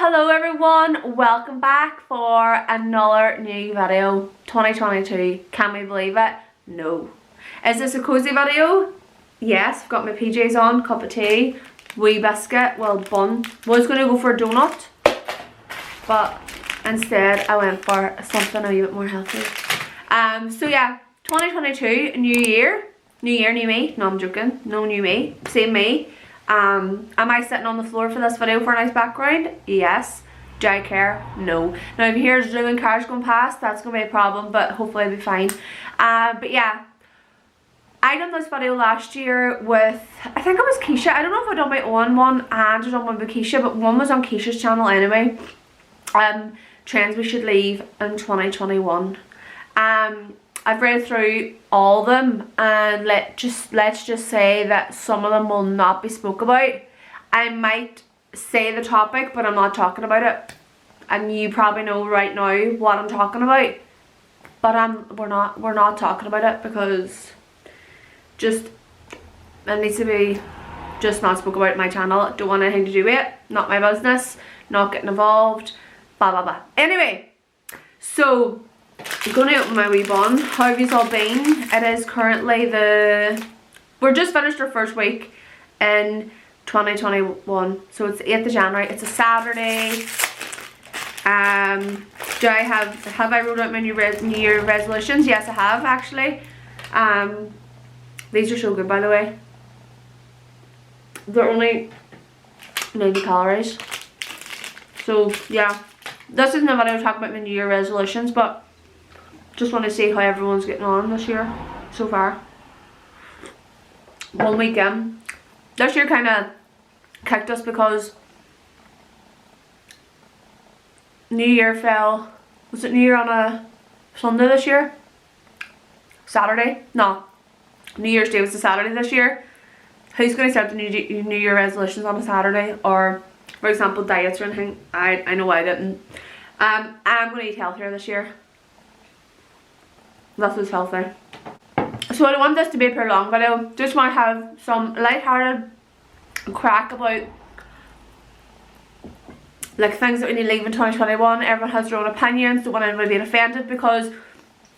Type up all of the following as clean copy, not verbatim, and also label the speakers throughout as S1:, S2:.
S1: Hello everyone, welcome back for another new video. 2022, can we believe it? No. Is this a cozy video? Yes, I've got my PJs on, cup of tea, wee biscuit, well bun. Was going to go for a donut, but instead I went for something a wee bit more healthy. So yeah, 2022, new year, new me. No, I'm joking, no new me, same me. Am I sitting on the floor for this video for a nice background? Yes. Do I care? No. Now if you hear zooming cars going past, that's going to be a problem, but hopefully it'll be fine. But yeah, I done this video last year with, I think it was Keisha. I don't know if I done my own one and I done one with Keisha, but one was on Keisha's channel anyway. Trends we should leave in 2021. I've read through all of them, and let's just say that some of them will not be spoke about. I might say the topic, but I'm not talking about it, and you probably know right now what I'm talking about. But we're not talking about it because just it needs to be just not spoke about my channel. Don't want anything to do with it. Not my business. Not getting involved. Blah blah blah. Anyway, so I'm going to open my wee bun. How have you all been? It is currently we're just finished our first week in 2021. So it's the 8th of January. It's a Saturday. Have I wrote out my New Year resolutions? Yes, I have actually. These are so good, by the way. They're only 90 calories. So yeah, this isn't a video to talk about my New Year resolutions, but just want to see how everyone's getting on this year so far. 1 week in. This year kind of kicked us because New Year fell. Was it New Year on a Sunday this year? Saturday? No. New Year's Day was a Saturday this year. Who's going to start the New Year resolutions on a Saturday? Or, for example, diets or anything? I know I didn't. I'm going to eat healthier this year. This is healthy. So I don't want this to be a pretty long video. Just want to have some light-hearted crack about like things that we need to leave in 2021. Everyone has their own opinions. Don't want anybody being offended because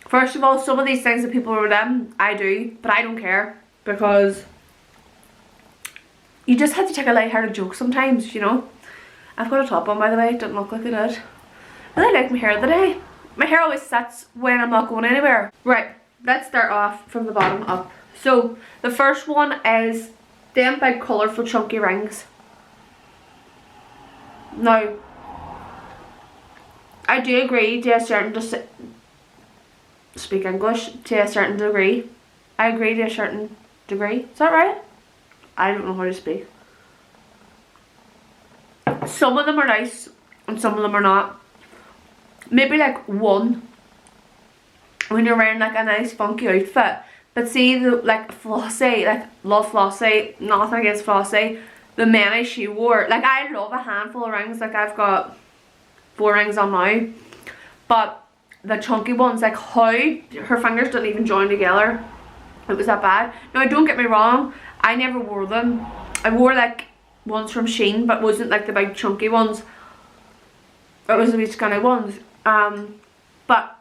S1: first of all, some of these things that people wrote in, I do, but I don't care because you just have to take a light-hearted joke sometimes, you know. I've got a top on, by the way. It doesn't look like it did. I really like my hair today. My hair always sits when I'm not going anywhere. Right, let's start off from the bottom up. So, the first one is them big colourful chunky rings. Now, I do agree to a certain, just speak English, to a certain degree. I agree to a certain degree. Is that right? I don't know how to speak. Some of them are nice and some of them are not. Maybe like one when you're wearing like a nice funky outfit, but see the like Flossie, like love Flossie, nothing against Flossie, the many she wore, like I love a handful of rings, like I've got 4 rings on now, but the chunky ones, like how her fingers didn't even join together, it was that bad. Now don't get me wrong, I never wore them. I wore like ones from Shein, but wasn't like the big chunky ones, it was the wee skinny ones. But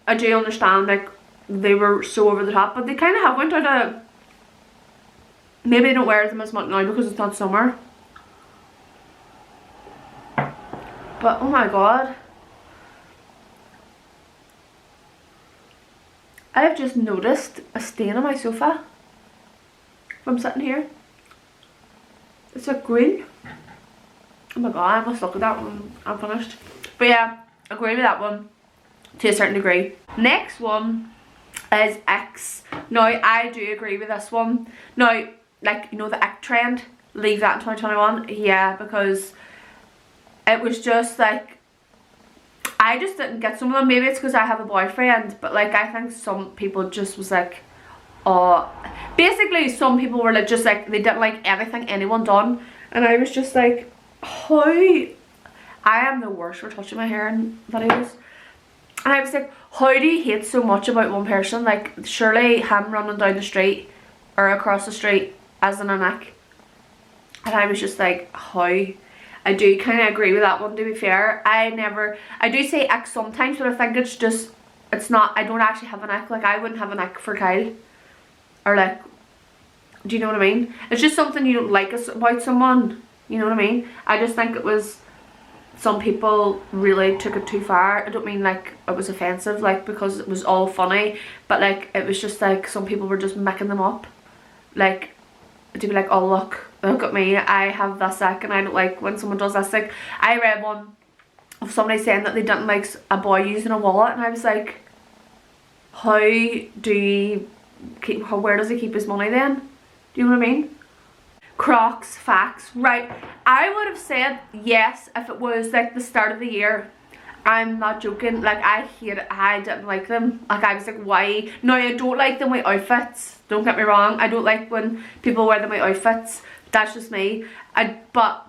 S1: I do understand like they were so over the top, but they kind of have went out of, maybe they don't wear them as much now because it's not summer, but oh my god, I've just noticed a stain on my sofa from sitting here. It's like green. Oh my god, I must look at that when I'm finished. But yeah, agree with that one to a certain degree. Next one is X. Now I do agree with this one. Now, like, you know, the X trend, leave that in 2021. Yeah, because it was just like, I just didn't get some of them. Maybe it's because I have a boyfriend, but like I think some people just was like, oh, basically some people were like, just like, they didn't like anything anyone done, and I was just like, how, I am the worst for touching my hair in videos, and I was like, how do you hate so much about one person? Like surely him running down the street or across the street as in a neck, and I was just like, how? I do kind of agree with that one, to be fair. I do say ick sometimes, but I think it's just, it's not, I don't actually have an ick. Like, I wouldn't have an ick for Kyle. Or like, do you know what I mean? It's just something you don't like about someone. You know what I mean? I just think it was, some people really took it too far. I don't mean like it was offensive, like, because it was all funny. But like, it was just like, some people were just micking them up. Like, to be like, oh look at me, I have this ick and I don't like when someone does this. Like, I read one of somebody saying that they didn't like a boy using a wallet, and I was like, how do you keep, where does he keep his money then? Do you know what I mean? Crocs, facts, right. I would have said yes if it was like the start of the year. I'm not joking. Like, I hate it. I didn't like them. Like, I was like, why? No, I don't like them with outfits. Don't get me wrong. I don't like when people wear them with outfits. That's just me. But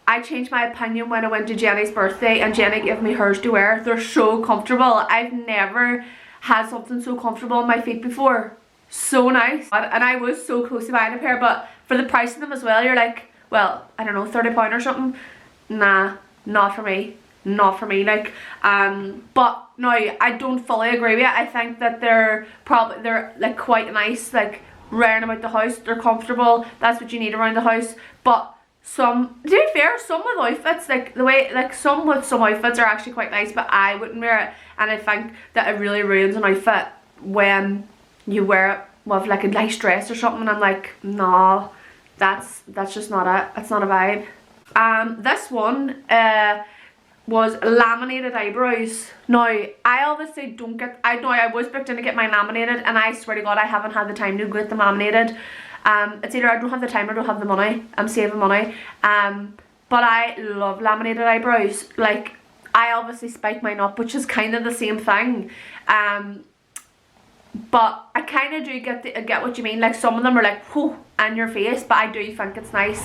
S1: I changed my opinion when I went to Jenny's birthday and Jenny gave me hers to wear. They're so comfortable. I've never had something so comfortable on my feet before. So nice. And I was so close to buying a pair, but for the price of them as well, you're like, well, I don't know, £30 or something. Nah, not for me. Not for me. Like, but no, I don't fully agree with it. I think that they're like quite nice, like wearing about the house. They're comfortable. That's what you need around the house. But some, to be fair, some with outfits, like the way, like some outfits are actually quite nice, but I wouldn't wear it. And I think that it really ruins an outfit when you wear it with like a nice dress or something, and I'm like, nah, that's just not it. It's not a vibe. This one was laminated eyebrows. Now, I obviously don't get, I know I was booked in to get mine laminated, and I swear to God, I haven't had the time to get them laminated. It's either I don't have the time or I don't have the money. I'm saving money. But I love laminated eyebrows. Like, I obviously spike mine up, which is kind of the same thing. But I kind of do get what you mean. Like, some of them are like, whoo, on your face, but I do think it's nice.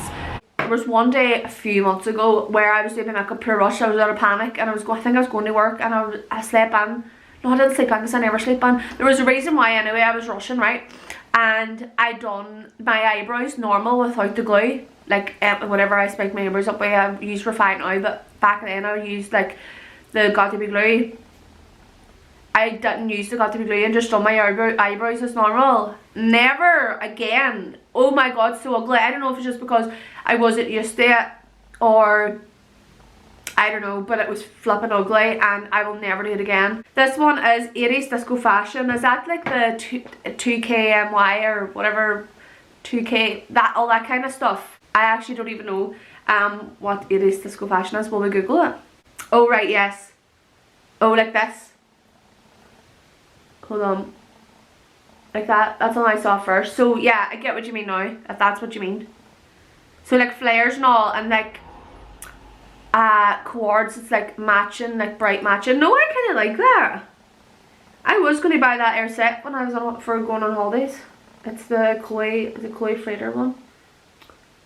S1: There was one day a few months ago where I was doing my makeup pure rush. I was out of panic, and I think I was going to work, and I slept in. No, I didn't sleep in because I never sleep in. There was a reason why anyway. I was rushing, right? And I done my eyebrows normal without the glue. Like, whenever I spike my eyebrows up, I use Refine now, but back then I used like the Got To Be glue. I didn't use the Got To Be glue and just done my eyebrows as normal. Never again. Oh my God, so ugly. I don't know if it's just because I wasn't used to it, or I don't know, but it was flipping ugly, and I will never do it again. This one is 80s disco fashion. Is that like the 2KMY or whatever, 2K, that, all that kind of stuff? I actually don't even know what 80s disco fashion is. Will we Google it? Oh right, yes. Oh, like this. Hold on. Like that. That's all I saw first. So yeah, I get what you mean now, if that's what you mean. So like flares and all, and like cords, it's like matching, like bright matching. No, I kind of like that. I was going to buy that air set when I was going on holidays. It's the Chloe Frater one.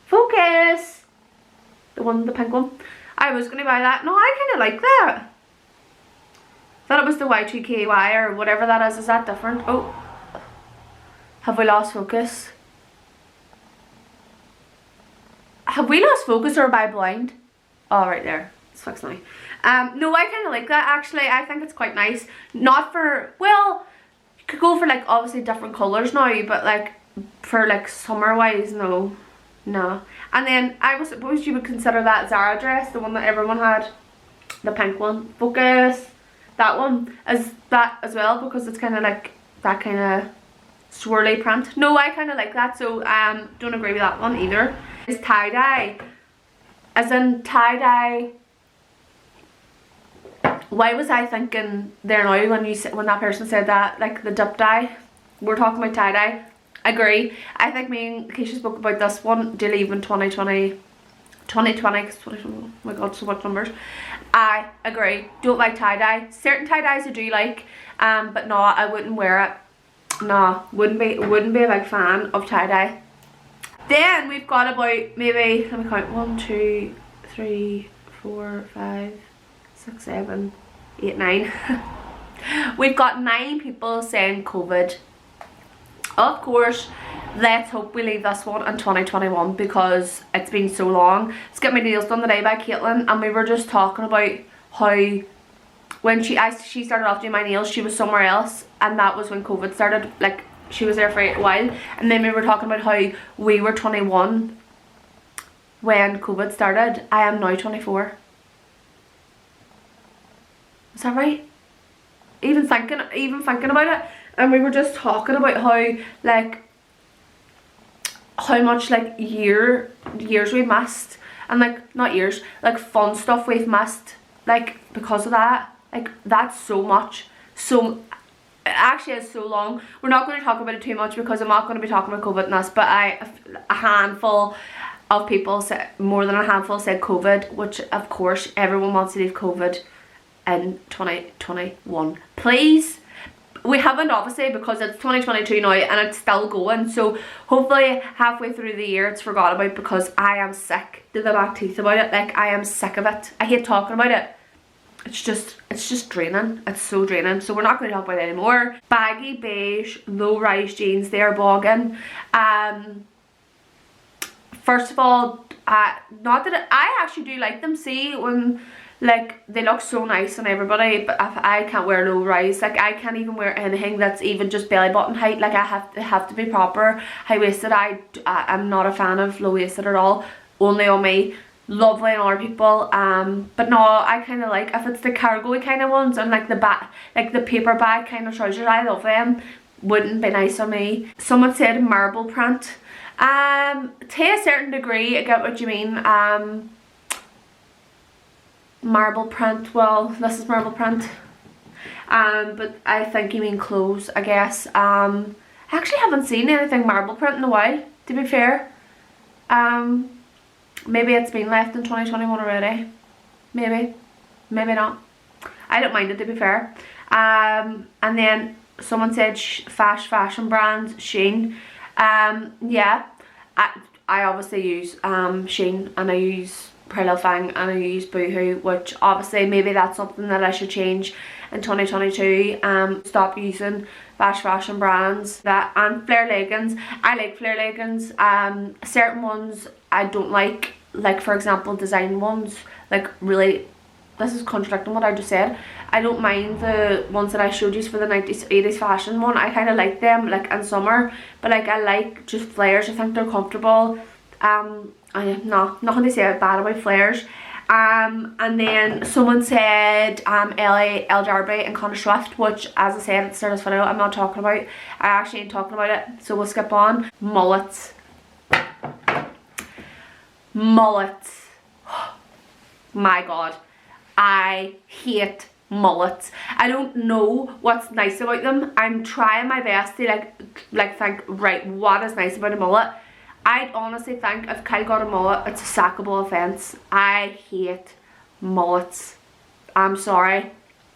S1: Focus! The pink one. I was going to buy that. No, I kind of like that. Thought it was the Y2KY or whatever that is. Is that different? Oh. Have we lost focus? Have we lost focus, or am I blind? Oh, right there. It's fixed now. No, I kind of like that actually. I think it's quite nice. Not for, well, you could go for like obviously different colours now, but like for like summer wise, no. And then I was supposed you would consider that Zara dress, the one that everyone had, the pink one. Focus. That one is that as well, because it's kind of like that kind of swirly print. No, I kind of like that, so don't agree with that one either. It's tie-dye, as in tie-dye. Why was I thinking there now when that person said that, like the dip dye? We're talking about tie-dye. Agree. I think me and Keisha spoke about this one to leave in 2020 because oh my God, so much numbers. I agree. Don't like tie-dye. Certain tie-dyes I do like, but no, I wouldn't wear it. No, wouldn't be a big fan of tie-dye. Then we've got about, maybe, let me count, 1, 2, 3, 4, 5, 6, 7, 8, 9. We've got 9 people saying COVID. Of course, let's hope we leave this one in 2021 because it's been so long. Let's get my nails done today by Caitlin, and we were just talking about how when she started off doing my nails, she was somewhere else, and that was when COVID started. Like, she was there for a while, and then we were talking about how we were 21 when COVID started. I am now 24. Is that right? Even thinking about it, and we were just talking about how much like years we've missed, and like not years, like fun stuff we've missed, like because of that. Like, that's so much. So it actually is so long. We're not going to talk about it too much because I'm not going to be talking about COVID and this, but a handful of people said, more than a handful said COVID, which of course everyone wants to leave COVID in 2021. Please. We haven't, obviously, because it's 2022 now and it's still going, so hopefully halfway through the year it's forgot about, because I am sick to the back teeth about it. Like, I am sick of it. I hate talking about it. It's just draining. It's so draining. So we're not going to talk about it anymore. Baggy beige low-rise jeans, they're bogging. First of all, not that I actually do like them. See, when like they look so nice on everybody, but I can't wear low rise. Like, I can't even wear anything that's even just belly button height. Like, I have to be proper high waisted. I'm not a fan of low waisted at all. Only on me. Lovely on other people, but no, I kind of like if it's the cargo kind of ones and like the back, like the paper bag kind of trousers. I love them. Wouldn't be nice on me. Someone said marble print. To a certain degree, I get what you mean. Marble print. Well, this is marble print. But I think you mean clothes, I guess. I actually haven't seen anything marble print in a while, to be fair. Maybe it's been left in 2021 already. Maybe not. I don't mind it, to be fair. And then someone said fashion brand Shein. Yeah, I obviously use Shein, and I use Pretty Little Thing, and I use Boohoo, which obviously maybe that's something that I should change in 2022. Stop using fashion brands. And flare leggings. I like flare leggings. Certain ones I don't like for example design ones. Like, really, this is contradicting what I just said. I don't mind the ones that I showed you for the 90s 80s fashion one. I kind of like them like in summer, but like I like just flares. I think they're comfortable. Nothing to say bad about flares. And then someone said El Darby and Connor Swift, which, as I said at the start of this video, I'm not talking about. I actually ain't talking about it, so we'll skip on. Mullets. Mullets. My god, I hate mullets. I don't know what's nice about them. I'm trying my best to like think, right, what is nice about a mullet. I honestly think if Kyle got a mullet, it's a sackable offence. I hate mullets. I'm sorry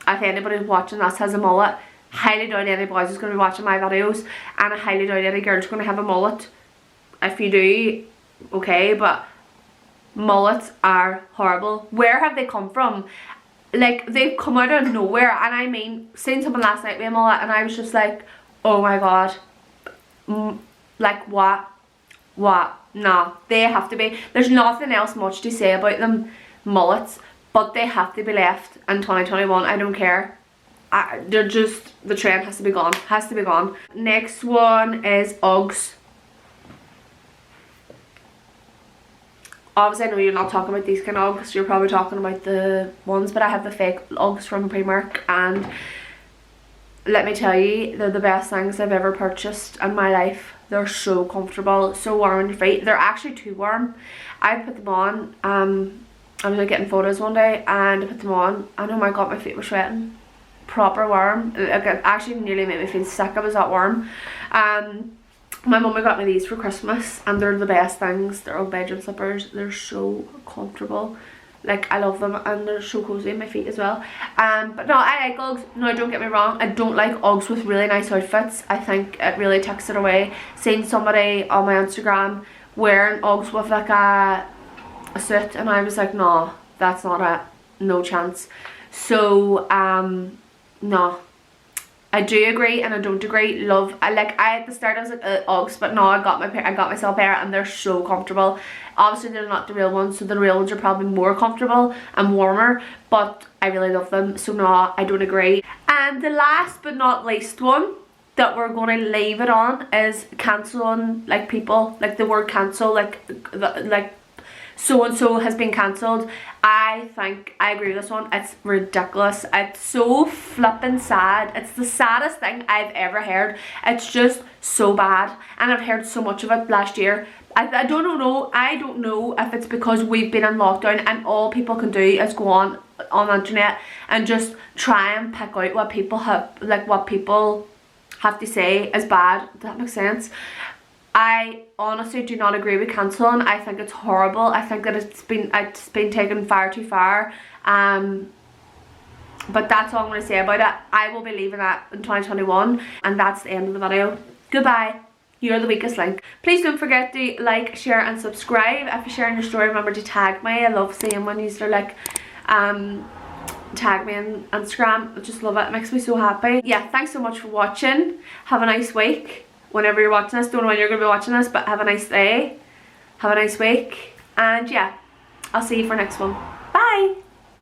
S1: if anybody watching this has a mullet. Highly doubt any boys is going to be watching my videos, and I highly doubt any girls going to have a mullet. If you do, okay, but mullets are horrible. Where have they come from? Like, they've come out of nowhere. And I mean, seeing someone last night with a mullet, and I was just like, oh my god, like what? No, they have to be. There's nothing else much to say about them, mullets, but they have to be left in 2021. I don't care. They're just, the trend has to be gone. Has to be gone. Next one is Uggs. Obviously, I know you're not talking about these kind of Uggs. You're probably talking about the ones, but I have the fake Uggs from Primark, and let me tell you, they're the best things I've ever purchased in my life. They're so comfortable, so warm on your feet. They're actually too warm. I put them on. I was like getting photos one day, and I put them on, and oh my god, my feet were sweating. Proper warm. It actually nearly made me feel sick. I was that warm. My mum got me these for Christmas, and they're the best things. They're all bedroom slippers. They're so comfortable. Like, I love them, and they're so cozy on my feet as well. But no, I like Uggs. No, don't get me wrong, I don't like Uggs with really nice outfits. I think it really takes it away. Seeing somebody on my Instagram wearing Uggs with like a suit, and I was like, no, that's not it. No chance. So no, I do agree and I don't agree. Love, I at the start I was like Uggs, but now I got myself a pair and they're so comfortable. Obviously they're not the real ones, so the real ones are probably more comfortable and warmer, but I really love them, so no, I don't agree. And the last but not least one that we're going to leave it on is cancelling, like, people, like the word cancel, like so and so has been cancelled. I think I agree with this one. It's ridiculous. It's so flippin' sad. It's the saddest thing I've ever heard. It's just so bad, and I've heard so much of it last year. I don't know if it's because we've been in lockdown and all people can do is go on the internet and just try and pick out what people have, like what people have to say is bad. Does that make sense? I honestly do not agree with cancelling. I think it's horrible. I think that it's been taken far too far. But that's all I'm going to say about it. I will be leaving that in 2021, and that's the end of the video. Goodbye. You're the weakest link. Please don't forget to like, share and subscribe. If you're sharing your story, remember to tag me. I love seeing when you are like tag me on Instagram. I just love it. It makes me so happy. Yeah, thanks so much for watching. Have a nice week whenever you're watching this. Don't know when you're going to be watching this, but have a nice day. Have a nice week. And yeah, I'll see you for next one. Bye.